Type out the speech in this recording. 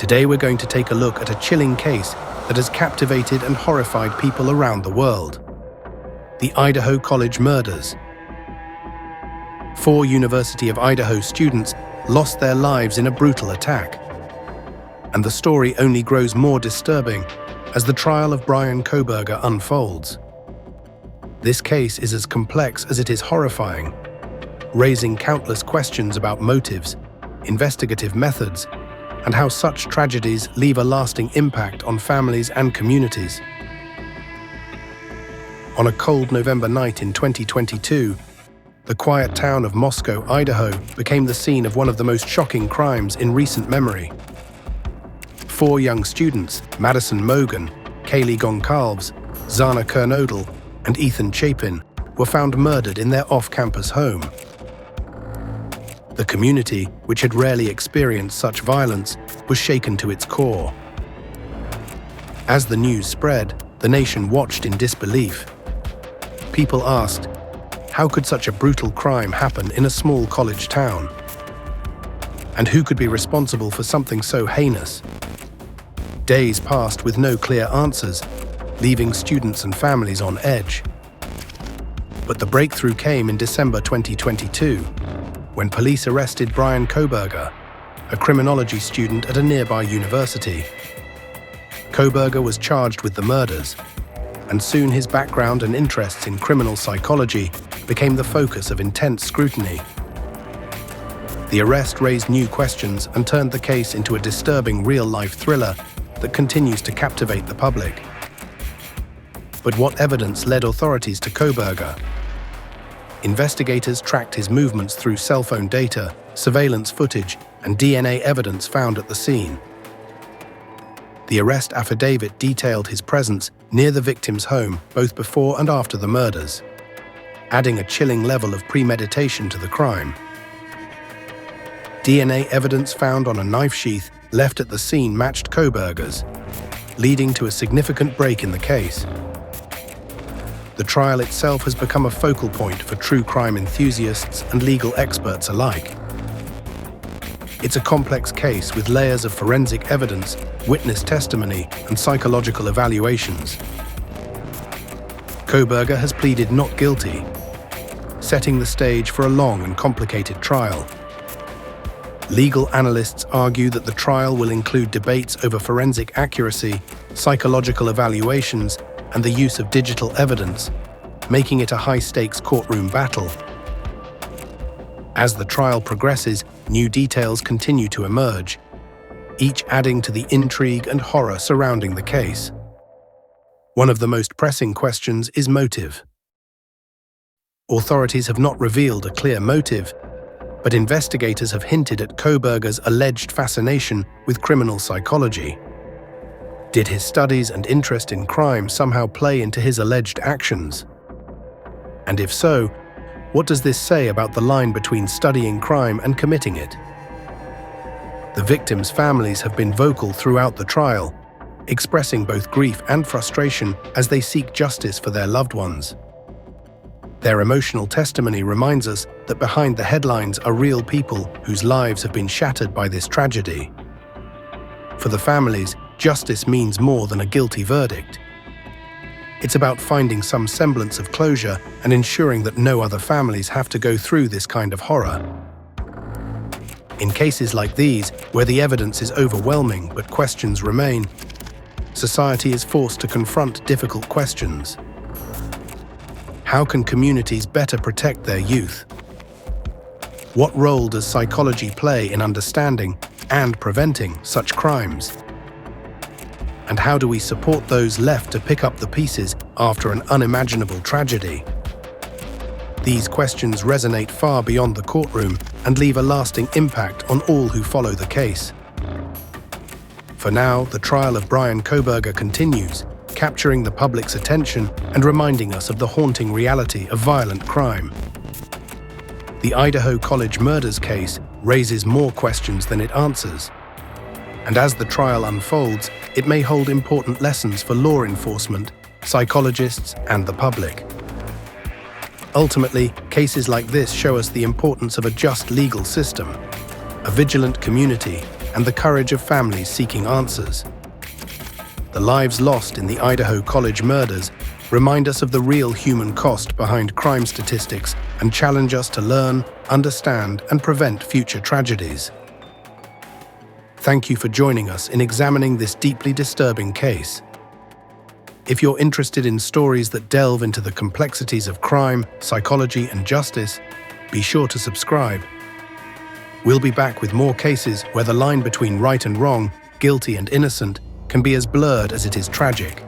Today we're going to take a look at a chilling case that has captivated and horrified people around the world. The Idaho College murders. 4 University of Idaho students lost their lives in a brutal attack. And the story only grows more disturbing as the trial of Bryan Kohberger unfolds. This case is as complex as it is horrifying, raising countless questions about motives, investigative methods, and how such tragedies leave a lasting impact on families and communities. On a cold November night in 2022, the quiet town of Moscow, Idaho, became the scene of one of the most shocking crimes in recent memory. 4 young students, Madison Mogan, Kaylee Goncalves, Zana Kernodle, and Ethan Chapin, were found murdered in their off-campus home. The community, which had rarely experienced such violence, was shaken to its core. As the news spread, the nation watched in disbelief. People asked, how could such a brutal crime happen in a small college town? And who could be responsible for something so heinous? Days passed with no clear answers, leaving students and families on edge. But the breakthrough came in December 2022, when police arrested Bryan Kohberger, a criminology student at a nearby university. Kohberger was charged with the murders, and soon his background and interests in criminal psychology became the focus of intense scrutiny. The arrest raised new questions and turned the case into a disturbing real-life thriller that continues to captivate the public. But what evidence led authorities to Kohberger? Investigators tracked his movements through cell phone data, surveillance footage, and DNA evidence found at the scene. The arrest affidavit detailed his presence near the victim's home both before and after the murders, adding a chilling level of premeditation to the crime. DNA evidence found on a knife sheath left at the scene matched Kohberger's, leading to a significant break in the case. The trial itself has become a focal point for true crime enthusiasts and legal experts alike. It's a complex case with layers of forensic evidence, witness testimony, and psychological evaluations. Kohberger has pleaded not guilty, setting the stage for a long and complicated trial. Legal analysts argue that the trial will include debates over forensic accuracy, psychological evaluations, and the use of digital evidence, making it a high-stakes courtroom battle. As the trial progresses, new details continue to emerge, each adding to the intrigue and horror surrounding the case. One of the most pressing questions is motive. Authorities have not revealed a clear motive, but investigators have hinted at Kohberger's alleged fascination with criminal psychology. Did his studies and interest in crime somehow play into his alleged actions? And if so, what does this say about the line between studying crime and committing it? The victims' families have been vocal throughout the trial, expressing both grief and frustration as they seek justice for their loved ones. Their emotional testimony reminds us that behind the headlines are real people whose lives have been shattered by this tragedy. For the families, justice means more than a guilty verdict. It's about finding some semblance of closure and ensuring that no other families have to go through this kind of horror. In cases like these, where the evidence is overwhelming but questions remain, society is forced to confront difficult questions. How can communities better protect their youth? What role does psychology play in understanding and preventing such crimes? And how do we support those left to pick up the pieces after an unimaginable tragedy? These questions resonate far beyond the courtroom and leave a lasting impact on all who follow the case. For now, the trial of Bryan Kohberger continues, capturing the public's attention and reminding us of the haunting reality of violent crime. The Idaho College murders case raises more questions than it answers. And as the trial unfolds, it may hold important lessons for law enforcement, psychologists, and the public. Ultimately, cases like this show us the importance of a just legal system, a vigilant community, and the courage of families seeking answers. The lives lost in the Idaho college murders remind us of the real human cost behind crime statistics and challenge us to learn, understand, and prevent future tragedies. Thank you for joining us in examining this deeply disturbing case. If you're interested in stories that delve into the complexities of crime, psychology, and justice, be sure to subscribe. We'll be back with more cases where the line between right and wrong, guilty and innocent, can be as blurred as it is tragic.